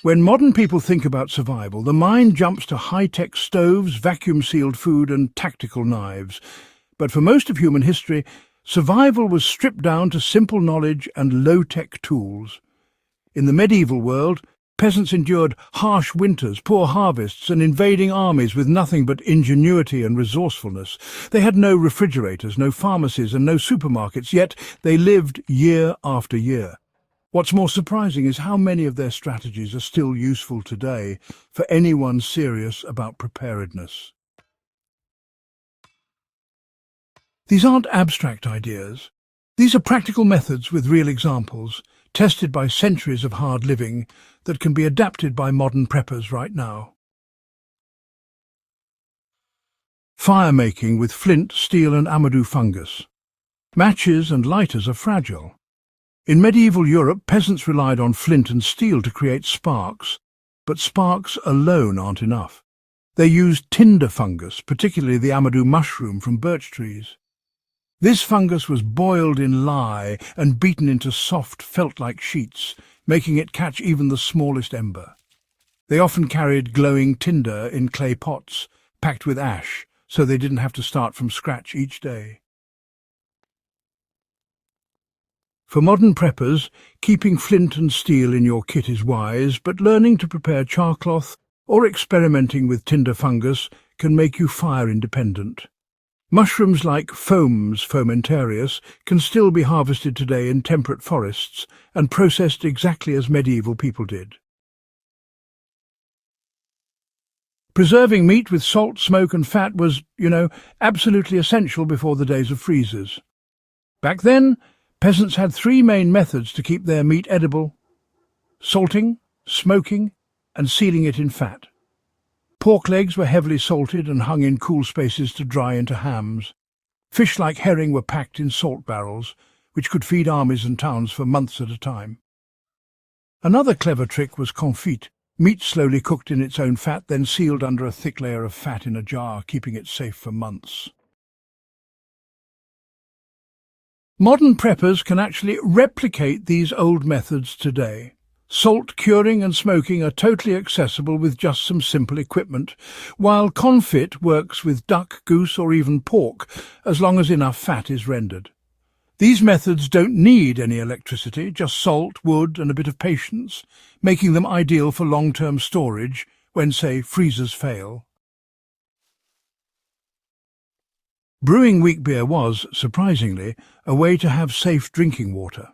When modern people think about survival, the mind jumps to high-tech stoves, vacuum-sealed food and tactical knives. But for most of human history, survival was stripped down to simple knowledge and low-tech tools. In the medieval world, peasants endured harsh winters, poor harvests and invading armies with nothing but ingenuity and resourcefulness. They had no refrigerators, no pharmacies and no supermarkets, yet they lived year after year. What's more surprising is how many of their strategies are still useful today for anyone serious about preparedness. These aren't abstract ideas. These are practical methods with real examples, tested by centuries of hard living, that can be adapted by modern preppers right now. Fire making with flint, steel and amadou fungus. Matches and lighters are fragile. In medieval Europe, peasants relied on flint and steel to create sparks, but sparks alone aren't enough. They used tinder fungus, particularly the amadou mushroom from birch trees. This fungus was boiled in lye and beaten into soft, felt-like sheets, making it catch even the smallest ember. They often carried glowing tinder in clay pots, packed with ash, so they didn't have to start from scratch each day. For modern preppers, keeping flint and steel in your kit is wise, but learning to prepare charcloth or experimenting with tinder fungus can make you fire independent. Mushrooms like Fomes fomentarius can still be harvested today in temperate forests and processed exactly as medieval people did. Preserving meat with salt, smoke and fat was, absolutely essential before the days of freezers. Back then, peasants had three main methods to keep their meat edible: salting, smoking, and sealing it in fat. Pork legs were heavily salted and hung in cool spaces to dry into hams. Fish like herring were packed in salt barrels, which could feed armies and towns for months at a time. Another clever trick was confit, meat slowly cooked in its own fat, then sealed under a thick layer of fat in a jar, keeping it safe for months. Modern preppers can actually replicate these old methods today. Salt, curing and smoking are totally accessible with just some simple equipment, while confit works with duck, goose or even pork, as long as enough fat is rendered. These methods don't need any electricity, just salt, wood and a bit of patience, making them ideal for long-term storage when, say, freezers fail. Brewing weak beer was, surprisingly, a way to have safe drinking water.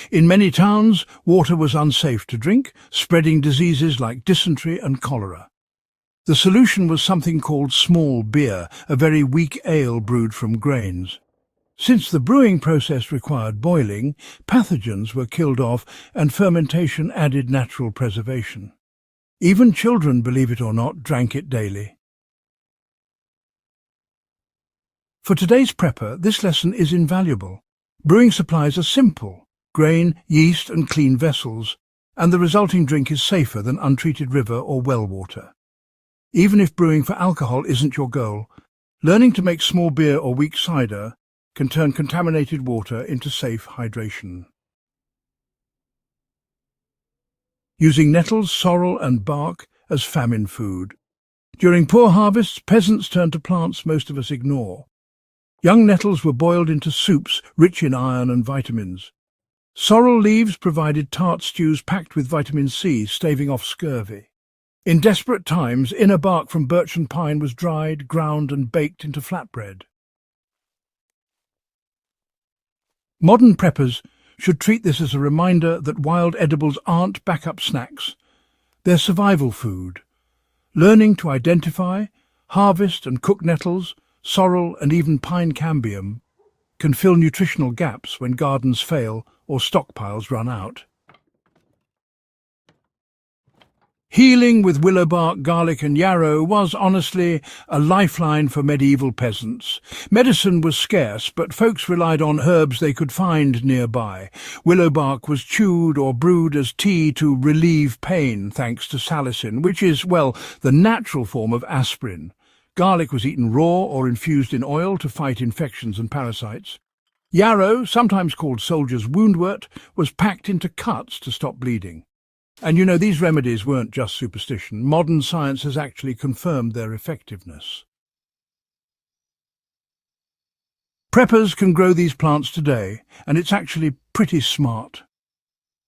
In many towns, water was unsafe to drink, spreading diseases like dysentery and cholera. The solution was something called small beer, a very weak ale brewed from grains. Since the brewing process required boiling, pathogens were killed off and fermentation added natural preservation. Even children, believe it or not, drank it daily. For today's prepper, this lesson is invaluable. Brewing supplies are simple: grain, yeast and clean vessels, and the resulting drink is safer than untreated river or well water. Even if brewing for alcohol isn't your goal, learning to make small beer or weak cider can turn contaminated water into safe hydration. Using nettles, sorrel and bark as famine food. During poor harvests, peasants turned to plants most of us ignore. Young nettles were boiled into soups rich in iron and vitamins. Sorrel leaves provided tart stews packed with vitamin C, staving off scurvy. In desperate times, inner bark from birch and pine was dried, ground and baked into flatbread. Modern preppers should treat this as a reminder that wild edibles aren't backup snacks. They're survival food. Learning to identify, harvest and cook nettles, sorrel and even pine cambium can fill nutritional gaps when gardens fail or stockpiles run out. Healing with willow bark, garlic and yarrow was honestly a lifeline for medieval peasants. Medicine was scarce, but folks relied on herbs they could find nearby. Willow bark was chewed or brewed as tea to relieve pain, thanks to salicin, which is, well, the natural form of aspirin. Garlic was eaten raw or infused in oil to fight infections and parasites. Yarrow, sometimes called soldier's woundwort, was packed into cuts to stop bleeding. And you know, these remedies weren't just superstition. Modern science has actually confirmed their effectiveness. Preppers can grow these plants today, and it's actually pretty smart.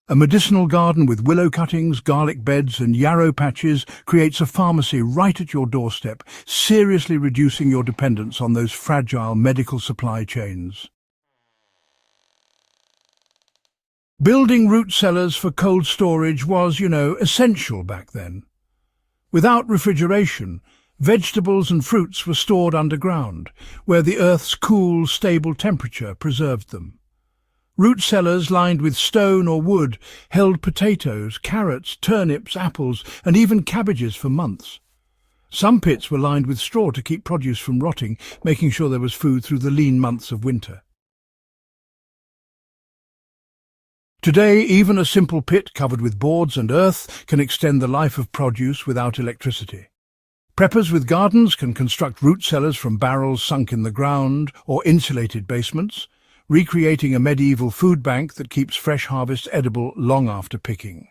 A medicinal garden with willow cuttings, garlic beds and yarrow patches creates a pharmacy right at your doorstep, seriously reducing your dependence on those fragile medical supply chains. Building root cellars for cold storage was, essential back then. Without refrigeration, vegetables and fruits were stored underground, where the earth's cool, stable temperature preserved them. Root cellars lined with stone or wood held potatoes, carrots, turnips, apples, and even cabbages for months. Some pits were lined with straw to keep produce from rotting, making sure there was food through the lean months of winter. Today, even a simple pit covered with boards and earth can extend the life of produce without electricity. Preppers with gardens can construct root cellars from barrels sunk in the ground or insulated basements, recreating a medieval food bank that keeps fresh harvests edible long after picking.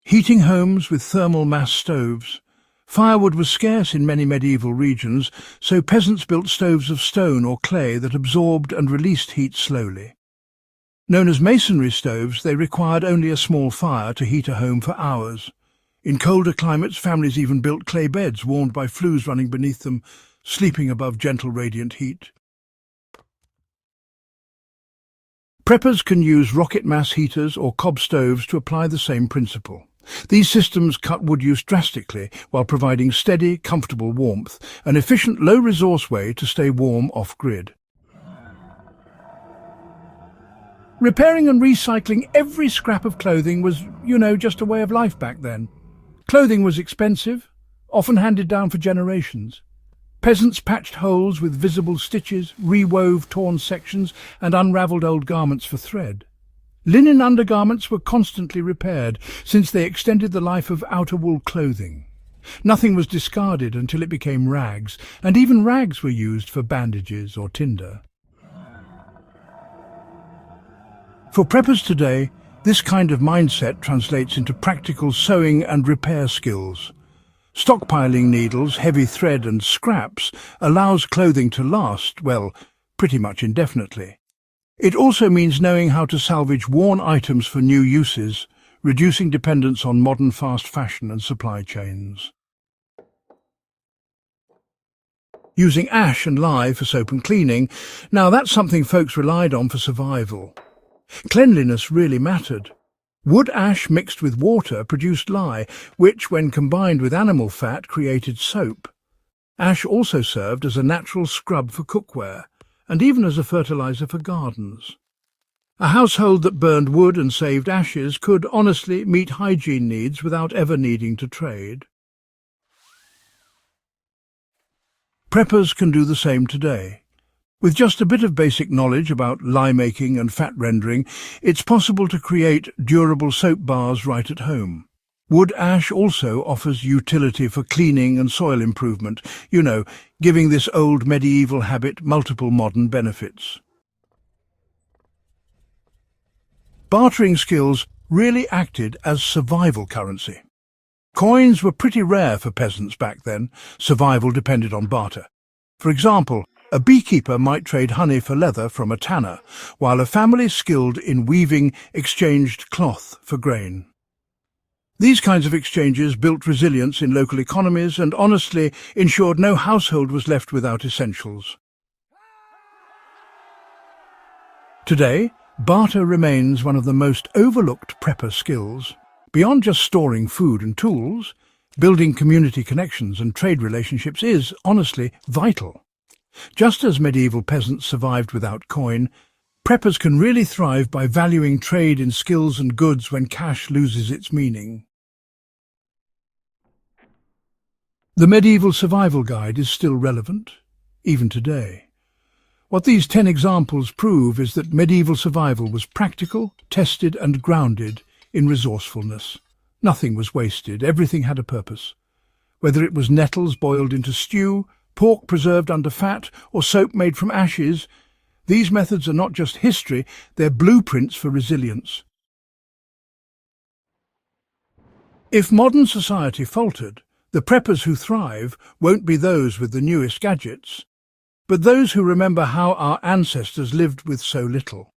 Heating homes with thermal mass stoves. Firewood was scarce in many medieval regions, so peasants built stoves of stone or clay that absorbed and released heat slowly. Known as masonry stoves, they required only a small fire to heat a home for hours. In colder climates, families even built clay beds warmed by flues running beneath them, sleeping above gentle radiant heat. Preppers can use rocket mass heaters or cob stoves to apply the same principle. These systems cut wood use drastically while providing steady, comfortable warmth, an efficient, low-resource way to stay warm off-grid. Repairing and recycling every scrap of clothing was, just a way of life back then. Clothing was expensive, often handed down for generations. Peasants patched holes with visible stitches, rewove torn sections, and unravelled old garments for thread. Linen undergarments were constantly repaired, since they extended the life of outer wool clothing. Nothing was discarded until it became rags, and even rags were used for bandages or tinder. For preppers today, this kind of mindset translates into practical sewing and repair skills. Stockpiling needles, heavy thread and scraps allows clothing to last, pretty much indefinitely. It also means knowing how to salvage worn items for new uses, reducing dependence on modern fast fashion and supply chains. Using ash and lye for soap and cleaning, now that's something folks relied on for survival. Cleanliness really mattered. Wood ash mixed with water produced lye, which, when combined with animal fat, created soap. Ash also served as a natural scrub for cookware, and even as a fertilizer for gardens. A household that burned wood and saved ashes could honestly meet hygiene needs without ever needing to trade. Preppers can do the same today. With just a bit of basic knowledge about lye making and fat rendering, it's possible to create durable soap bars right at home. Wood ash also offers utility for cleaning and soil improvement, giving this old medieval habit multiple modern benefits. Bartering skills really acted as survival currency. Coins were pretty rare for peasants back then. Survival depended on barter. For example, a beekeeper might trade honey for leather from a tanner, while a family skilled in weaving exchanged cloth for grain. These kinds of exchanges built resilience in local economies and honestly ensured no household was left without essentials. Today, barter remains one of the most overlooked prepper skills. Beyond just storing food and tools, building community connections and trade relationships is, honestly, vital. Just as medieval peasants survived without coin, preppers can really thrive by valuing trade in skills and goods when cash loses its meaning. The medieval survival guide is still relevant, even today. What these 10 examples prove is that medieval survival was practical, tested and grounded in resourcefulness. Nothing was wasted, everything had a purpose. Whether it was nettles boiled into stew, pork preserved under fat, or soap made from ashes, these methods are not just history, they're blueprints for resilience. If modern society faltered, the preppers who thrive won't be those with the newest gadgets, but those who remember how our ancestors lived with so little.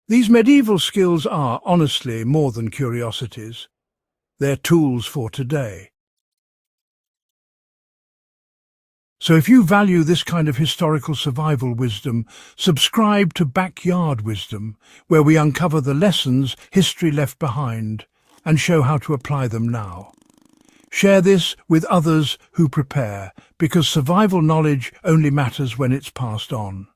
These medieval skills are, honestly, more than curiosities. They're tools for today. So if you value this kind of historical survival wisdom, subscribe to Backyard Wisdom, where we uncover the lessons history left behind and show how to apply them now. Share this with others who prepare, because survival knowledge only matters when it's passed on.